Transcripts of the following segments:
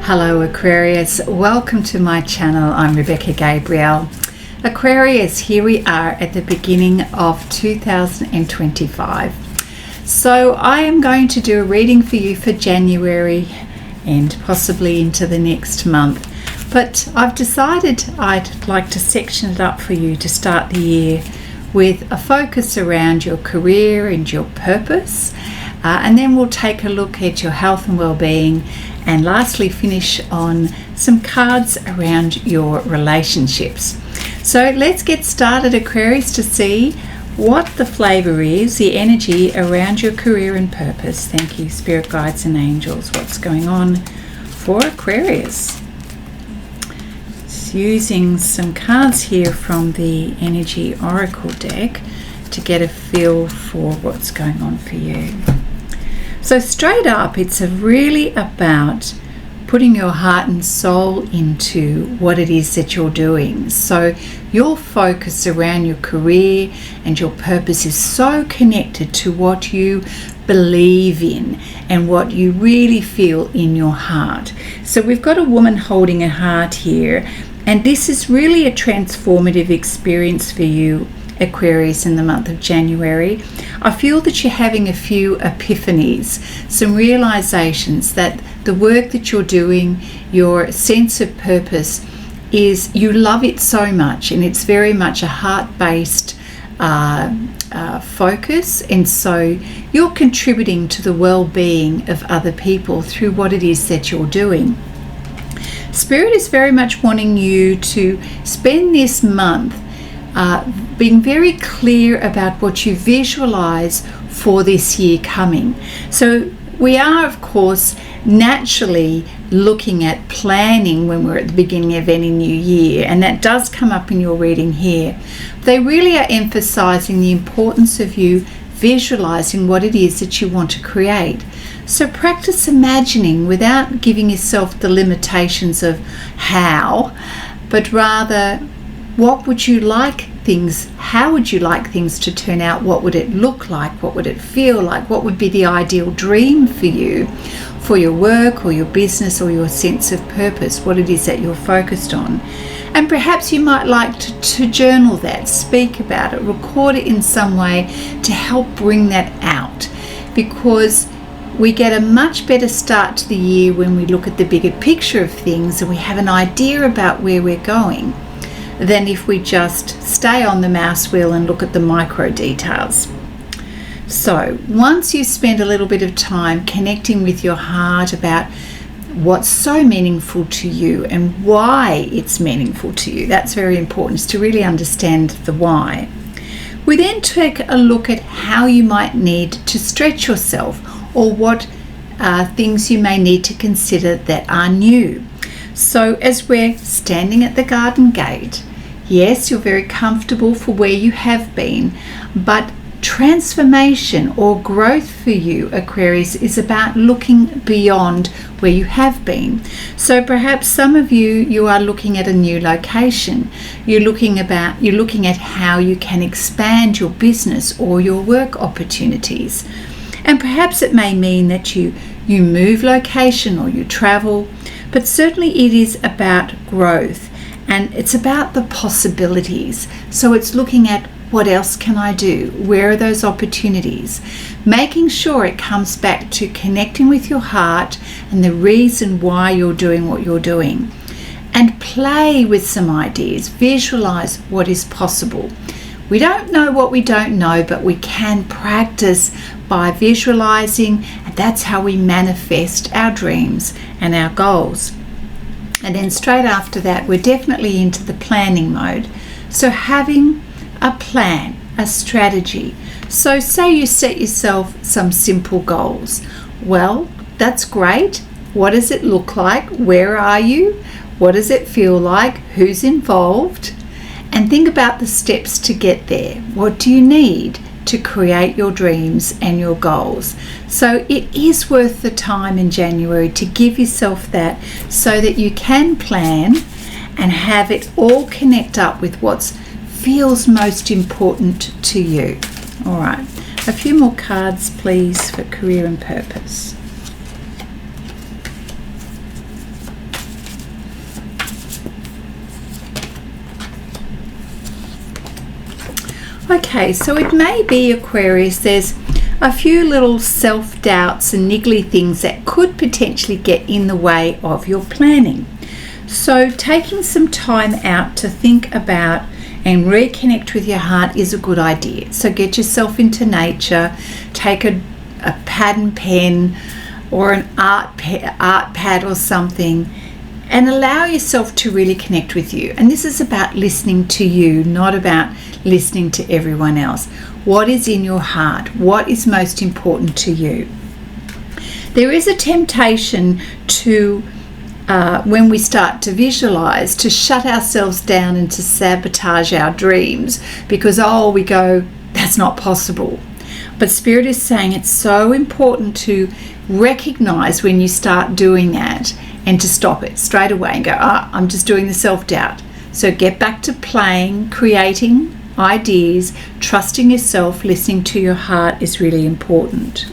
Hello Aquarius, welcome to my channel. I'm Rebecca Gabrielle. Aquarius, here we are at the beginning of 2025. So I am going to do a reading for you for January and possibly into the next month. But I've decided I'd like to section it up for you to start the year with a focus around your career and your purpose. And then we'll take a look at your health and well-being, and lastly finish on some cards around your relationships. So let's get started, Aquarius, to see what the flavor is, the energy around your career and purpose. Thank you, spirit guides and angels. What's going on for Aquarius? Just using some cards here from the Energy Oracle deck to get a feel for what's going on for you. So straight up, it's really about putting your heart and soul into what it is that you're doing. So your focus around your career and your purpose is so connected to what you believe in and what you really feel in your heart. So we've got a woman holding a heart here, and this is really a transformative experience for you, Aquarius, in the month of January. I feel that you're having a few epiphanies, some realizations that the work that you're doing, your sense of purpose is, you love it so much, and it's very much a heart-based focus, and so you're contributing to the well-being of other people through what it is that you're doing. Spirit is very much wanting you to spend this month being very clear about what you visualize for this year coming. So we are, of course, naturally looking at planning when we're at the beginning of any new year, and that does come up in your reading here. They really are emphasizing the importance of you visualizing what it is that you want to create. So practice imagining without giving yourself the limitations of how, but rather, what would you like things, how would you like things to turn out? What would it look like? What would it feel like? What would be the ideal dream for you, for your work or your business or your sense of purpose, what it is that you're focused on? And perhaps you might like to journal that, speak about it, record it in some way to help bring that out, because we get a much better start to the year when we look at the bigger picture of things and we have an idea about where we're going, than if we just stay on the mouse wheel and look at the micro details. So once you spend a little bit of time connecting with your heart about what's so meaningful to you and why it's meaningful to you, that's very important, is to really understand the why. We then take a look at how you might need to stretch yourself, or what things you may need to consider that are new. So as we're standing at the garden gate, yes, you're very comfortable for where you have been, but transformation or growth for you, Aquarius, is about looking beyond where you have been. So perhaps some of you are looking at a new location. You're looking at how you can expand your business or your work opportunities. And perhaps it may mean that you move location or you travel, but certainly it is about growth, and it's about the possibilities. So it's looking at, what else can I do? Where are those opportunities? Making sure it comes back to connecting with your heart and the reason why you're doing what you're doing. And play with some ideas, visualize what is possible. We don't know what we don't know, but we can practice by visualizing, and that's how we manifest our dreams and our goals. And then straight after that, we're definitely into the planning mode. So having a plan, a strategy. So say you set yourself some simple goals. Well, that's great. What does it look like? Where are you? What does it feel like? Who's involved? And think about the steps to get there. What do you need to create your dreams and your goals? So it is worth the time in January to give yourself that, so that you can plan and have it all connect up with what feels most important to you. All right, a few more cards please for career and purpose. Okay, so it may be, Aquarius, there's a few little self-doubts and niggly things that could potentially get in the way of your planning. So taking some time out to think about and reconnect with your heart is a good idea. So get yourself into nature, take a pad and pen or an art pad or something, and allow yourself to really connect with you. And this is about listening to you, not about listening to everyone else. What is in your heart? What is most important to you? There is a temptation to, when we start to visualize, to shut ourselves down and to sabotage our dreams because, we go, that's not possible. But Spirit is saying it's so important to recognize when you start doing that and to stop it straight away and go, I'm just doing the self-doubt. So get back to playing, creating ideas, trusting yourself, listening to your heart is really important.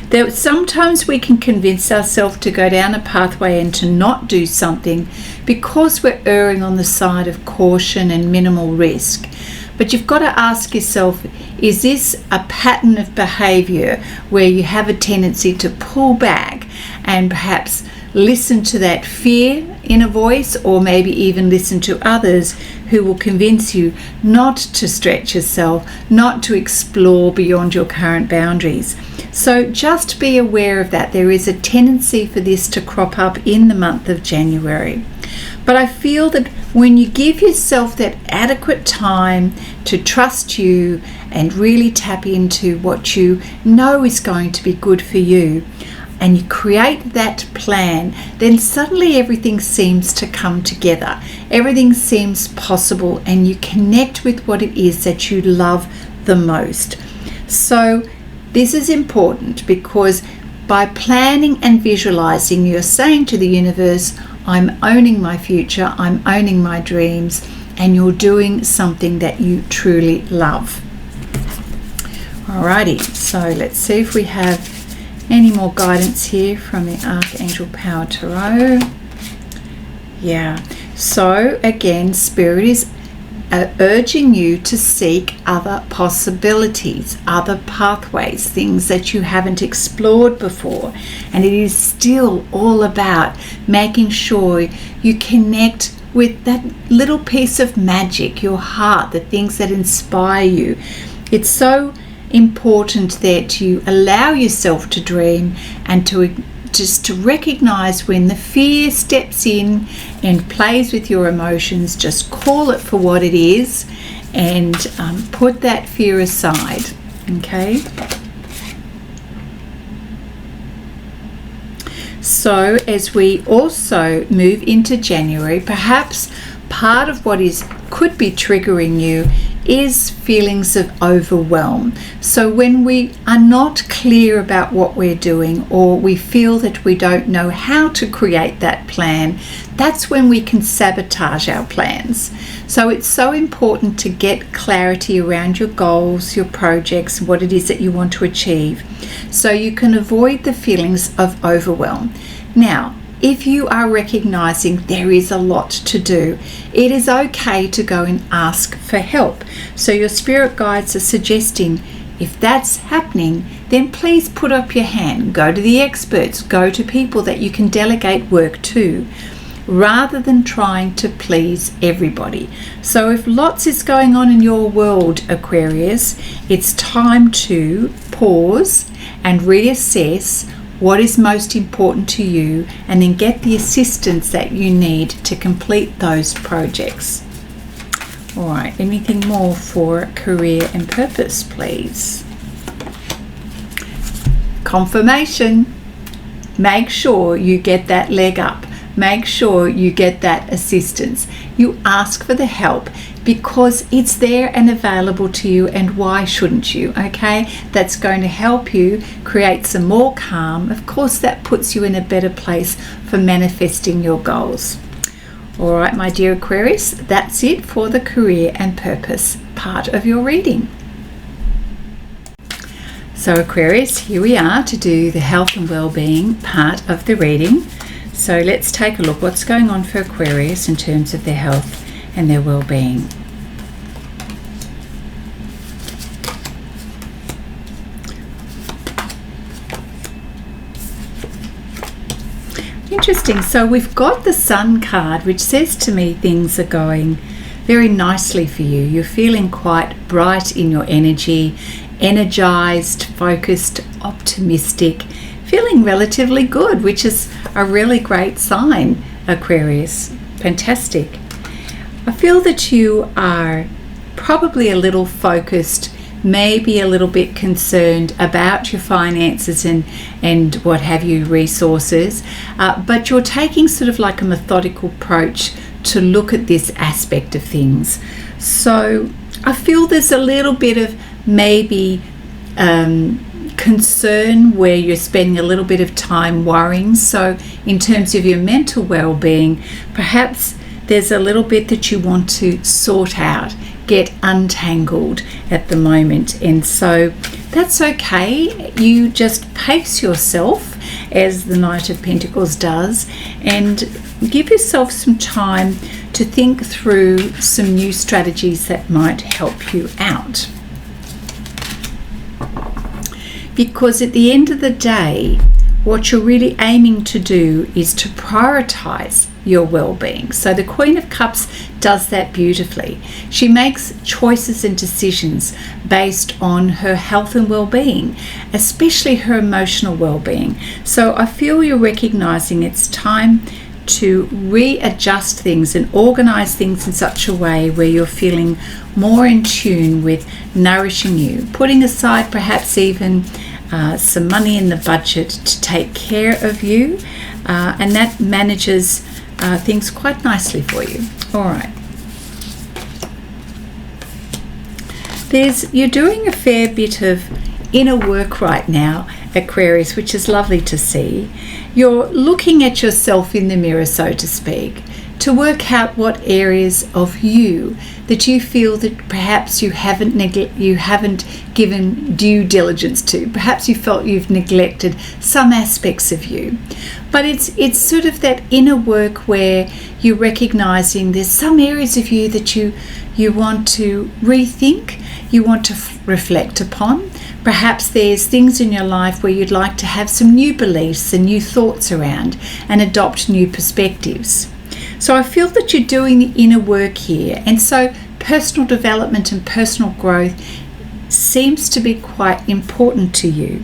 That sometimes we can convince ourselves to go down a pathway and to not do something because we're erring on the side of caution and minimal risk. But you've got to ask yourself, is this a pattern of behavior where you have a tendency to pull back and perhaps listen to that fear inner voice, or maybe even listen to others who will convince you not to stretch yourself, not to explore beyond your current boundaries? So just be aware of that. There is a tendency for this to crop up in the month of January. But I feel that when you give yourself that adequate time to trust you and really tap into what you know is going to be good for you, and you create that plan, then suddenly everything seems to come together. Everything seems possible, and you connect with what it is that you love the most. So this is important because by planning and visualizing, you're saying to the universe, I'm owning my future, I'm owning my dreams, and you're doing something that you truly love. Alrighty, so let's see if we have any more guidance here from the Archangel Power Tarot. Yeah, so again, Spirit is urging you to seek other possibilities, other pathways, things that you haven't explored before. And it is still all about making sure you connect with that little piece of magic, your heart, the things that inspire you. It's so important that you allow yourself to dream and to recognize when the fear steps in and plays with your emotions. Just call it for what it is and put that fear aside. Okay, so as we also move into January, perhaps part of what could be triggering you is feelings of overwhelm. So when we are not clear about what we're doing, or we feel that we don't know how to create that plan, that's when we can sabotage our plans. So it's so important to get clarity around your goals, your projects, what it is that you want to achieve, so you can avoid the feelings of overwhelm. Now, if you are recognizing there is a lot to do, it is okay to go and ask for help. So your spirit guides are suggesting, if that's happening, then please put up your hand, go to the experts, go to people that you can delegate work to, rather than trying to please everybody. So if lots is going on in your world, Aquarius, it's time to pause and reassess what is most important to you, and then get the assistance that you need to complete those projects. All right, anything more for career and purpose, please? Confirmation. Make sure you get that leg up. Make sure you get that assistance. You ask for the help because it's there and available to you, and why shouldn't you? Okay, that's going to help you create some more calm. Of course, that puts you in a better place for manifesting your goals. All right, my dear Aquarius, that's it for the career and purpose part of your reading. So Aquarius, here we are to do the health and well-being part of the reading. So let's take a look what's going on for Aquarius in terms of their health and their well-being. Interesting. So we've got the Sun card, which says to me things are going very nicely for you. You're feeling quite bright in your energy, energized, focused, optimistic, feeling relatively good, which is a really great sign, Aquarius. Fantastic. I feel that you are probably a little focused, maybe a little bit concerned about your finances and what have you, resources, but you're taking sort of like a methodical approach to look at this aspect of things. So I feel there's a little bit of maybe concern where you're spending a little bit of time worrying. So in terms of your mental well-being, perhaps there's a little bit that you want to sort out, get untangled at the moment, and so that's okay. You just pace yourself, as the Knight of Pentacles does, and give yourself some time to think through some new strategies that might help you out. Because at the end of the day, what you're really aiming to do is to prioritize your well-being. So the Queen of Cups does that beautifully. She makes choices and decisions based on her health and well-being, especially her emotional well-being. So I feel you're recognizing it's time to readjust things and organize things in such a way where you're feeling more in tune with nourishing you, putting aside perhaps even some money in the budget to take care of you, and that manages things quite nicely for you. All right. You're doing a fair bit of inner work right now, Aquarius, which is lovely to see. You're looking at yourself in the mirror, so to speak, to work out what areas of you that you feel that perhaps you haven't given due diligence to. Perhaps you felt you've neglected some aspects of you. But it's sort of that inner work where you're recognizing there's some areas of you that you want to rethink, you want to reflect upon. Perhaps there's things in your life where you'd like to have some new beliefs and new thoughts around and adopt new perspectives. So I feel that you're doing the inner work here, and so personal development and personal growth seems to be quite important to you.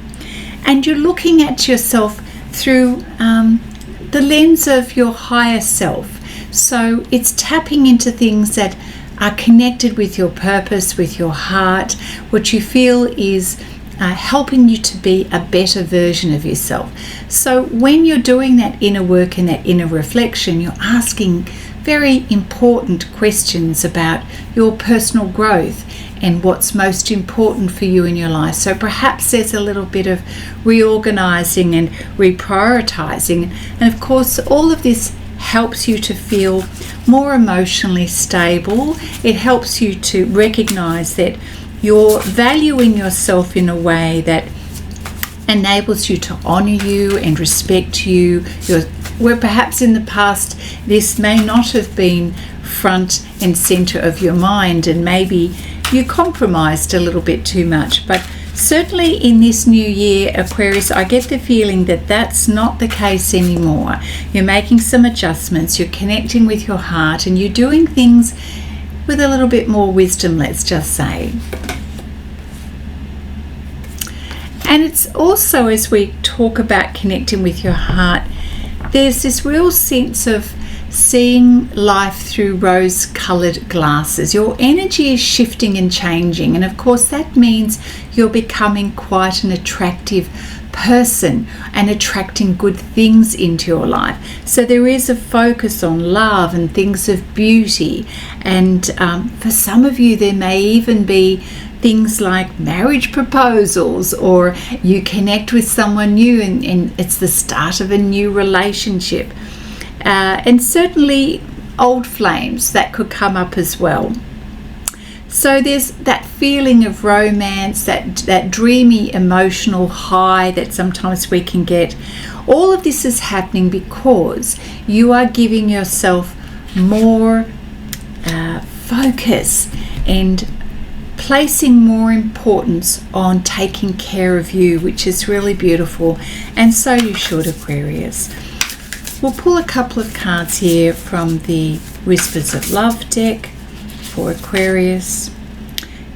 And you're looking at yourself through the lens of your higher self. So it's tapping into things that are connected with your purpose, with your heart, what you feel is helping you to be a better version of yourself. So when you're doing that inner work and that inner reflection, you're asking very important questions about your personal growth and what's most important for you in your life. So perhaps there's a little bit of reorganizing and reprioritizing. And of course, all of this helps you to feel more emotionally stable. It helps you to recognize that you're valuing yourself in a way that enables you to honor you and respect you. Where perhaps in the past this may not have been front and center of your mind, and maybe you compromised a little bit too much. But certainly in this new year, Aquarius, I get the feeling that that's not the case anymore. You're making some adjustments, you're connecting with your heart, and you're doing things with a little bit more wisdom, let's just say. And it's also, as we talk about connecting with your heart, there's this real sense of seeing life through rose-colored glasses. Your energy is shifting and changing, and of course that means you're becoming quite an attractive person and attracting good things into your life. So there is a focus on love and things of beauty, and for some of you there may even be things like marriage proposals, or you connect with someone new and it's the start of a new relationship. And certainly old flames that could come up as well. So there's that feeling of romance, that dreamy emotional high that sometimes we can get. All of this is happening because you are giving yourself more focus and placing more importance on taking care of you, which is really beautiful, and so you should, Aquarius. We'll pull a couple of cards here from the Whispers of Love deck for Aquarius.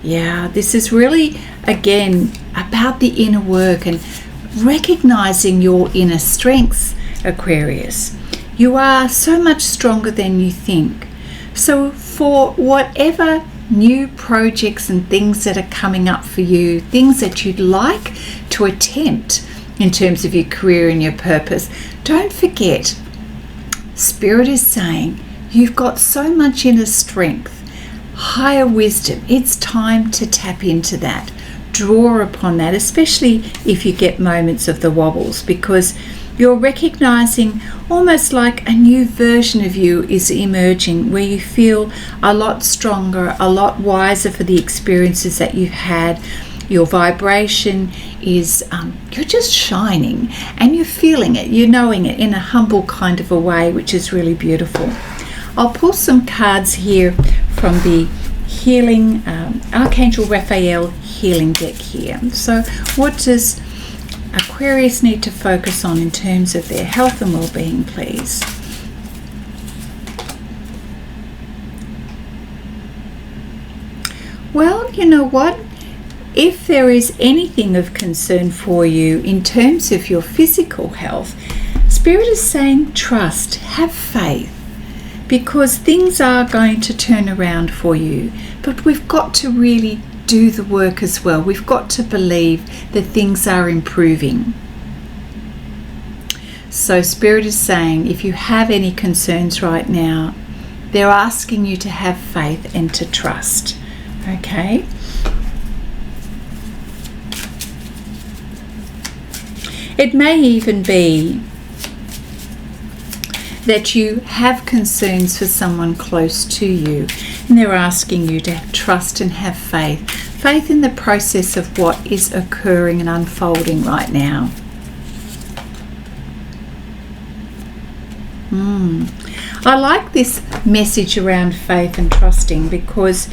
Yeah, this is really, again, about the inner work and recognizing your inner strengths, Aquarius. You are so much stronger than you think. So for whatever new projects and things that are coming up for you, things that you'd like to attempt in terms of your career and your purpose, don't forget, Spirit is saying you've got so much inner strength, higher wisdom. It's time to tap into that. Draw upon that, especially if you get moments of the wobbles, because you're recognizing almost like a new version of you is emerging, where you feel a lot stronger, a lot wiser for the experiences that you've had. Your vibration is, you're just shining and you're feeling it, you're knowing it in a humble kind of a way, which is really beautiful. I'll pull some cards here from the healing Archangel Raphael healing deck here. So what does Aquarius need to focus on in terms of their health and well-being, please? Well, you know what? If there is anything of concern for you in terms of your physical health, Spirit is saying trust, have faith, because things are going to turn around for you. But we've got to really do the work as well. We've got to believe that things are improving. So Spirit is saying if you have any concerns right now, they're asking you to have faith and to trust. Okay? It may even be that you have concerns for someone close to you, and they're asking you to trust and have faith. Faith in the process of what is occurring and unfolding right now. I like this message around faith and trusting, because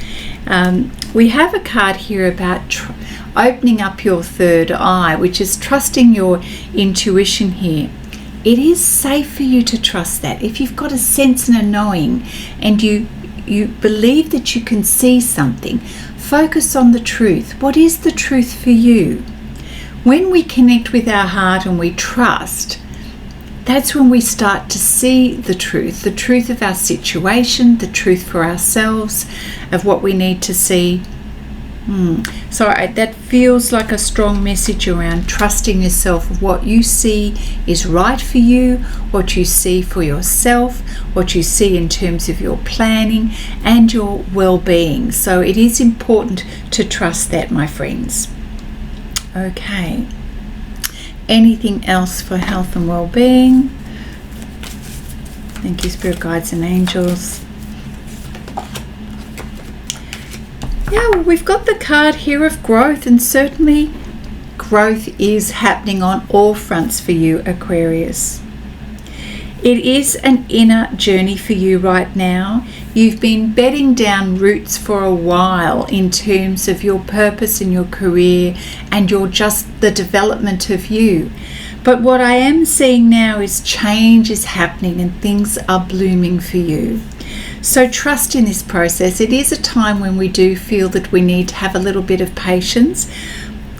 we have a card here about opening up your third eye, which is trusting your intuition here. It is safe for you to trust that. If you've got a sense and a knowing and you believe that you can see something, focus on the truth. What is the truth for you? When we connect with our heart and we trust, that's when we start to see the truth of our situation, the truth for ourselves, of what we need to see. So that feels like a strong message around trusting yourself. What you see is right for you, what you see for yourself, what you see in terms of your planning and your well-being. So it is important to trust that, my friends. Okay. Anything else for health and well-being? Thank you, Spirit Guides and Angels. Yeah, well, we've got the card here of growth, and certainly growth is happening on all fronts for you, Aquarius. It is an inner journey for you right now. You've been bedding down roots for a while in terms of your purpose in your career and the development of you. But what I am seeing now is change is happening and things are blooming for you. So trust in this process. It is a time when we do feel that we need to have a little bit of patience.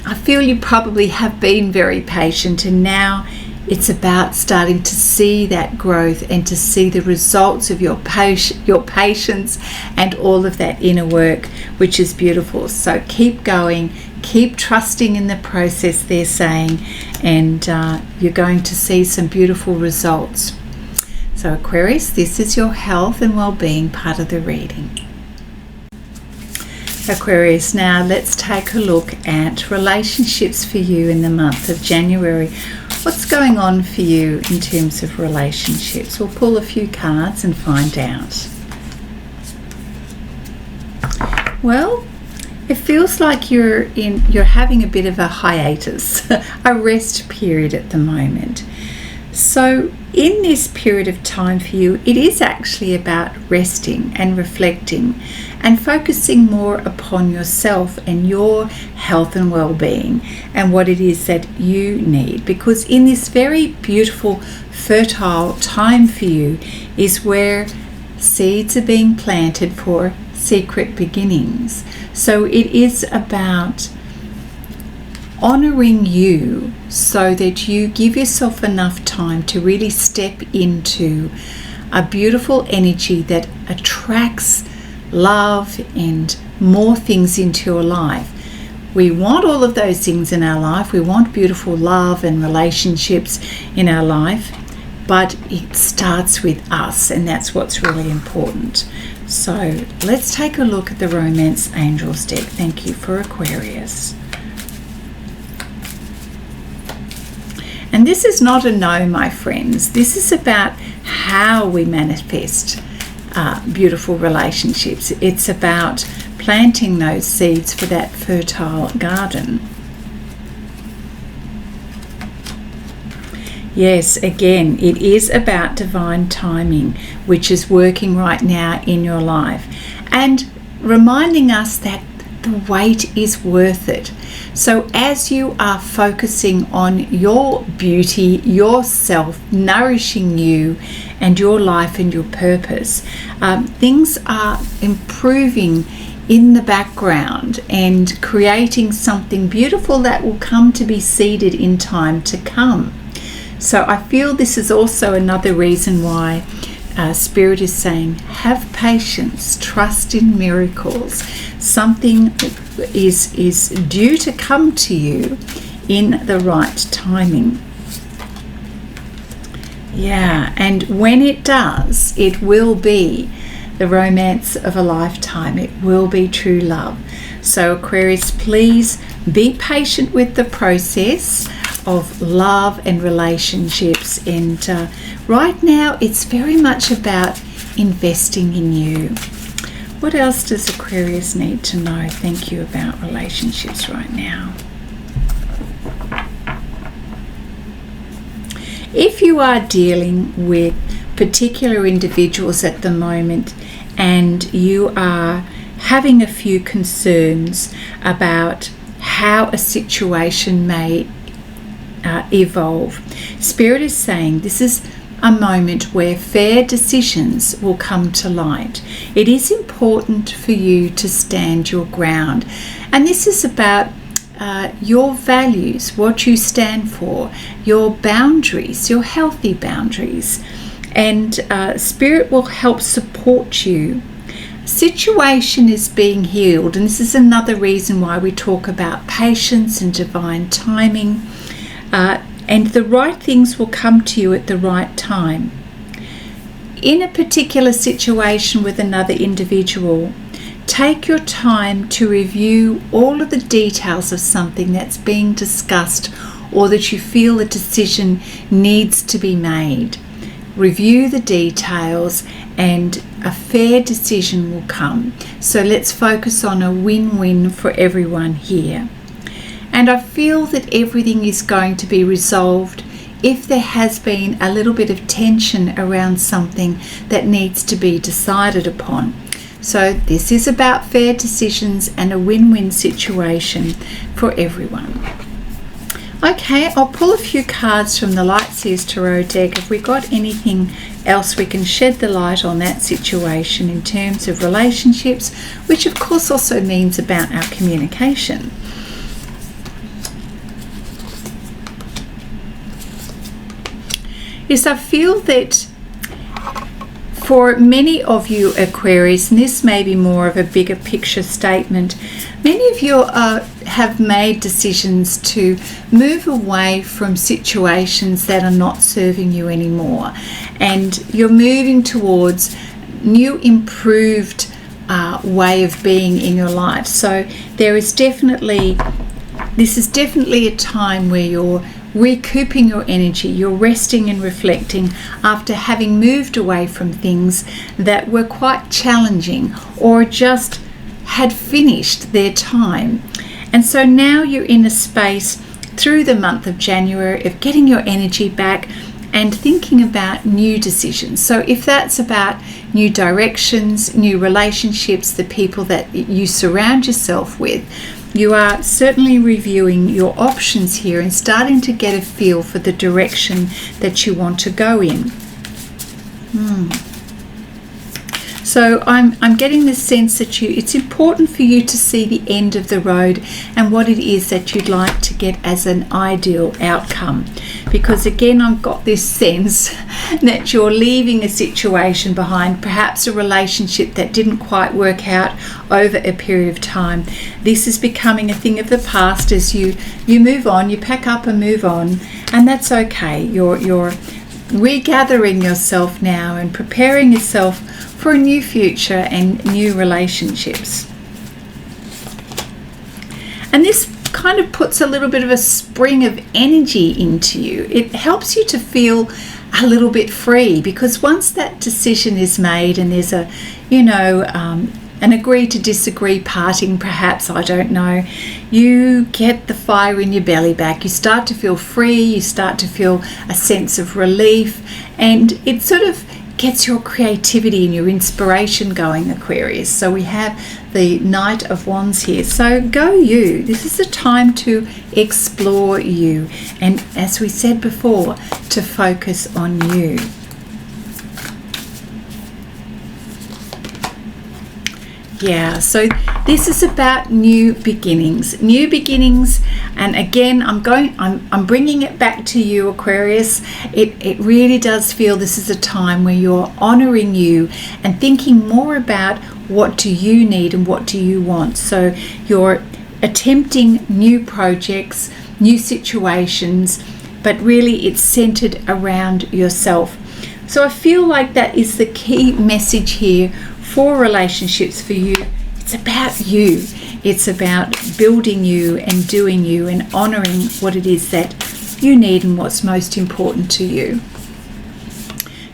I feel you probably have been very patient, and now it's about starting to see that growth and to see the results of your patience and all of that inner work, which is beautiful. So keep going, keep trusting in the process, they're saying, and you're going to see some beautiful results. So Aquarius, this is your health and well-being part of the reading. Aquarius, now let's take a look at relationships for you in the month of January. What's going on for you in terms of relationships? We'll pull a few cards and find out. Well, it feels like you're having a bit of a hiatus, a rest period at the moment. So in this period of time for you, it is actually about resting and reflecting and focusing more upon yourself and your health and well-being and what it is that you need. Because in this very beautiful, fertile time for you is where seeds are being planted for secret beginnings. So it is about honoring you so that you give yourself enough time to really step into a beautiful energy that attracts love and more things into your life. We want all of those things in our life. We want beautiful love and relationships in our life, but it starts with us, and that's what's really important. So let's take a look at the Romance Angels deck. Thank you for Aquarius. And this is not a no, my friends. This is about how we manifest beautiful relationships. It's about planting those seeds for that fertile garden. Yes, again, it is about divine timing, which is working right now in your life, and reminding us that the wait is worth it. So as you are focusing on your beauty, yourself, nourishing you and your life and your purpose, things are improving in the background and creating something beautiful that will come to be seeded in time to come. So I feel this is also another reason why Spirit is saying, have patience, trust in miracles. Something is due to come to you in the right timing. Yeah, and when it does, it will be the romance of a lifetime. It will be true love. So Aquarius, please be patient with the process of love and relationships, and right now it's very much about investing in you. What else does Aquarius need to know? Thank you, about relationships right now. If you are dealing with particular individuals at the moment and you are having a few concerns about how a situation may evolve, Spirit is saying this is a moment where fair decisions will come to light. It is important for you to stand your ground, and this is about your values, what you stand for, your boundaries, your healthy boundaries, and Spirit will help support you. Situation is being healed, and this is another reason why we talk about patience and divine timing. And the right things will come to you at the right time. In a particular situation with another individual, take your time to review all of the details of something that's being discussed or that you feel a decision needs to be made. Review the details and a fair decision will come. So let's focus on a win-win for everyone here. And I feel that everything is going to be resolved if there has been a little bit of tension around something that needs to be decided upon. So this is about fair decisions and a win-win situation for everyone. Okay, I'll pull a few cards from the Light Seers Tarot deck. Have we got anything else we can shed the light on that situation in terms of relationships, which of course also means about our communication. Yes, I feel that for many of you Aquarius, and this may be more of a bigger picture statement, many of you have made decisions to move away from situations that are not serving you anymore, and you're moving towards new, improved way of being in your life. So this is definitely a time where you're recouping your energy, you're resting and reflecting after having moved away from things that were quite challenging or just had finished their time. And so now you're in a space through the month of January of getting your energy back, and thinking about new decisions. So if that's about new directions, new relationships, the people that you surround yourself with, you are certainly reviewing your options here and starting to get a feel for the direction that you want to go in. So I'm getting the sense that it's important for you to see the end of the road and what it is that you'd like to get as an ideal outcome. Because again, I've got this sense that you're leaving a situation behind, perhaps a relationship that didn't quite work out over a period of time. This is becoming a thing of the past as you move on, you pack up and move on, and that's okay. You're regathering yourself now and preparing yourself for a new future and new relationships. And this kind of puts a little bit of a spring of energy into you. It helps you to feel a little bit free, because once that decision is made and there's a, an agree to disagree parting, perhaps, I don't know, you get the fire in your belly back. You start to feel free, you start to feel a sense of relief, and it sort of gets your creativity and your inspiration going, Aquarius. So we have the Knight of Wands here. So go you. This is a time to explore you, and as we said before, to focus on you. Yeah, so this is about new beginnings, and again, I'm bringing it back to you, Aquarius. It really does feel this is a time where you're honoring you and thinking more about what do you need and what do you want. So you're attempting new projects, new situations, but really it's centered around yourself. So I feel like that is the key message here for relationships for you. It's about you. It's about building you and doing you and honoring what it is that you need and what's most important to you.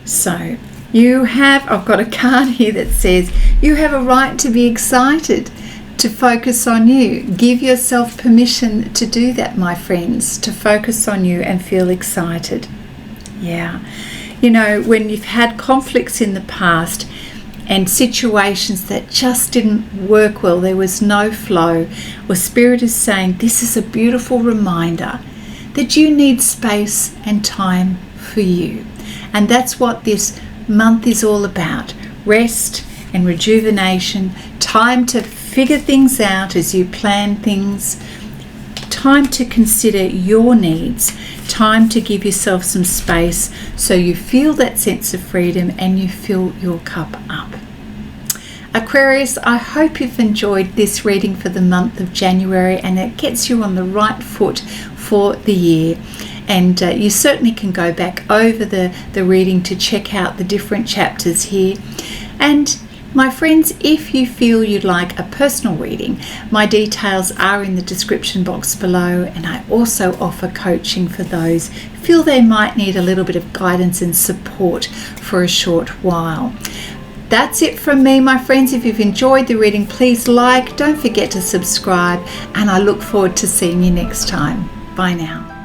So I've got a card here that says you have a right to be excited, to focus on you. Give yourself permission to do that, my friends, to focus on you and feel excited. Yeah. When you've had conflicts in the past and situations that just didn't work well, there was no flow, well, Spirit is saying this is a beautiful reminder that you need space and time for you. And that's what this month is all about. Rest and rejuvenation, time to figure things out as you plan things, time to consider your needs, time to give yourself some space so you feel that sense of freedom and you fill your cup up. Aquarius, I hope you've enjoyed this reading for the month of January, and it gets you on the right foot for the year. And you certainly can go back over the reading to check out the different chapters here. And my friends, if you feel you'd like a personal reading, my details are in the description box below, and I also offer coaching for those who feel they might need a little bit of guidance and support for a short while. That's it from me, my friends. If you've enjoyed the reading, please don't forget to subscribe, and I look forward to seeing you next time. Bye now.